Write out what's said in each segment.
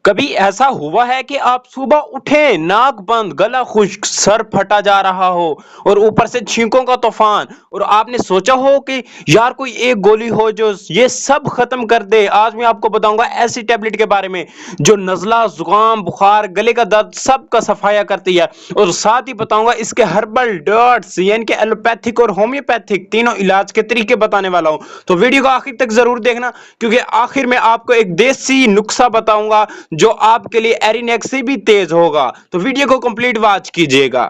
کبھی ایسا ہوا ہے کہ آپ صبح اٹھیں، ناک بند، گلا خشک، سر پھٹا جا رہا ہو اور اوپر سے چھینکوں کا طوفان، اور آپ نے سوچا ہو کہ یار کوئی ایک گولی ہو جو یہ سب ختم کر دے؟ آج میں آپ کو بتاؤں گا ایسی ٹیبلٹ کے بارے میں جو نزلہ، زکام، بخار، گلے کا درد سب کا صفایا کرتی ہے، اور ساتھ ہی بتاؤں گا اس کے ہربل ڈرٹس یعنی کہ ایلوپیتھک اور ہومیوپیتھک تینوں علاج کے طریقے بتانے والا ہوں۔ تو ویڈیو کو آخر تک ضرور دیکھنا، کیونکہ آخر میں آپ کو ایک دیسی نسخہ بتاؤں گا جو آپ کے لیے ایرینیک سے بھی تیز ہوگا۔ تو ویڈیو کو کمپلیٹ واچ کیجئے گا۔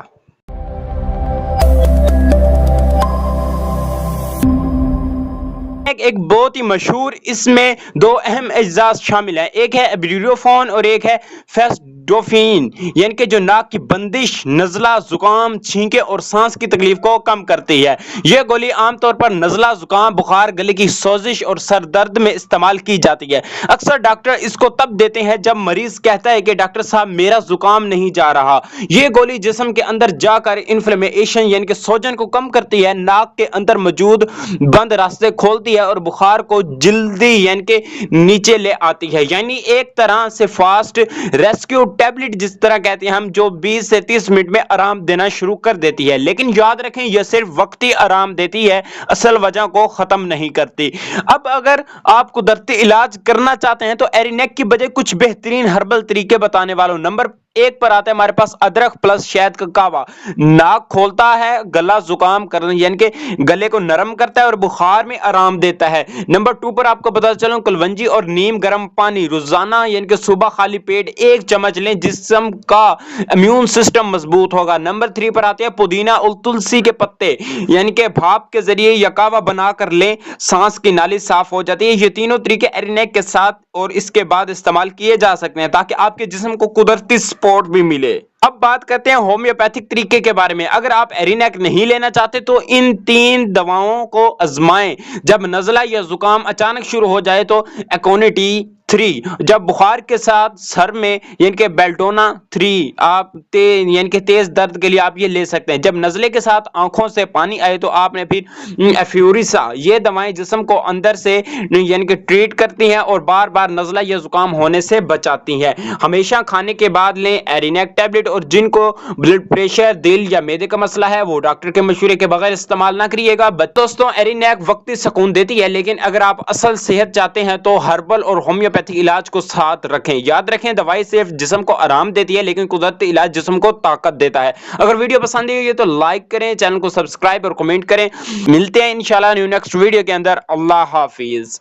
ایک بہت ہی مشہور، اس میں دو اہم اجزاء شامل ہیں، ایک ہے ایبریڈوفون اور ایک ہے فیسڈوفین، یعنی کہ جو ناک کی بندش، نزلہ، زکام، چھینکیں اور سانس کی تکلیف کو کم کرتی ہے۔ یہ گولی عام طور پر نزلہ، زکام، بخار، گلے کی سوزش اور سر درد میں استعمال کی جاتی ہے۔ اکثر ڈاکٹر اس کو تب دیتے ہیں جب مریض کہتا ہے کہ ڈاکٹر صاحب میرا زکام نہیں جا رہا۔ یہ گولی جسم کے اندر جا کر انفلیمیشن یعنی کہ سوجن کو کم کرتی ہے، ناک کے اندر موجود بند راستے کھولتی ہے اور بخار کو جلدی یعنی کہ نیچے لے آتی ہے۔ یعنی ایک طرح سے فاسٹ ریسکیو ٹیبلٹ جس طرح کہتے ہیں ہم، جو 20 سے 30 منٹ میں آرام دینا شروع کر دیتی ہے، لیکن یاد رکھیں یہ صرف وقتی آرام دیتی ہے، اصل وجہ کو ختم نہیں کرتی۔ اب اگر آپ قدرتی علاج کرنا چاہتے ہیں تو ایرینیک کی بجائے کچھ بہترین ہربل طریقے بتانے والا ہوں۔ نمبر 1 پر آتا ہے ہمارے پاس ادرک پلس شہد کا کعوہ، ناک کھولتا ہے، گلا زکام کرنا یعنی کہ گلے کو نرم کرتا ہے اور بخار میں آرام دیتا ہے۔ نمبر 2 پر آپ کو بتا چلوں کلونجی اور نیم گرم پانی روزانہ یعنی کہ صبح خالی پیٹ 1 چمچ لیں، جسم کا امیون سسٹم مضبوط ہوگا۔ نمبر 3 پر آتے ہیں پودینہ اور تلسی کے پتے، یعنی کہ بھاپ کے ذریعے یا کعوہ بنا کر لیں، سانس کی نالی صاف ہو جاتی ہے۔ یہ تینوں طریقے ایرینیک کے ساتھ اور اس کے بعد استعمال کیے جا سکتے ہیں تاکہ آپ کے جسم کو قدرتی سپورٹ بھی ملے۔ اب بات کرتے ہیں ہومیوپیتھک طریقے کے بارے میں۔ اگر آپ ایرینیک نہیں لینا چاہتے تو ان 3 دواؤں کو آزمائیں۔ جب نزلہ یا زکام اچانک شروع ہو جائے تو ایکونیٹی 3، جب بخار کے ساتھ سر میں یعنی کہ بیلٹونا 3، آپ یعنی کہ تیز درد کے لیے آپ یہ لے سکتے ہیں۔ جب نزلے کے ساتھ آنکھوں سے پانی آئے تو آپ نے پھر ایفیوریسا، یہ دوائیں جسم کو اندر سے یعنی کہ ٹریٹ کرتی ہیں اور بار بار نزلہ یا زکام ہونے سے بچاتی ہیں۔ ہمیشہ کھانے کے بعد لیں ایرینیک ٹیبلٹ، اور جن کو بلڈ پریشر، دل یا معدے کا مسئلہ ہے وہ ڈاکٹر کے مشورے کے بغیر استعمال نہ کریے گا۔ دوستوں ایرینیک وقتی سکون دیتی ہے، لیکن اگر آپ اصل صحت چاہتے ہیں تو ہربل اور ہومیوپیتھک علاج کو ساتھ رکھیں۔ یاد رکھیں دوائی صرف جسم کو آرام دیتی ہے، لیکن قدرتی علاج جسم کو طاقت دیتا ہے۔ اگر ویڈیو پسند آئی تو لائک کریں، چینل کو سبسکرائب اور کمنٹ کریں۔ ملتے ہیں انشاءاللہ نیکسٹ ویڈیو کے اندر۔ اللہ حافظ۔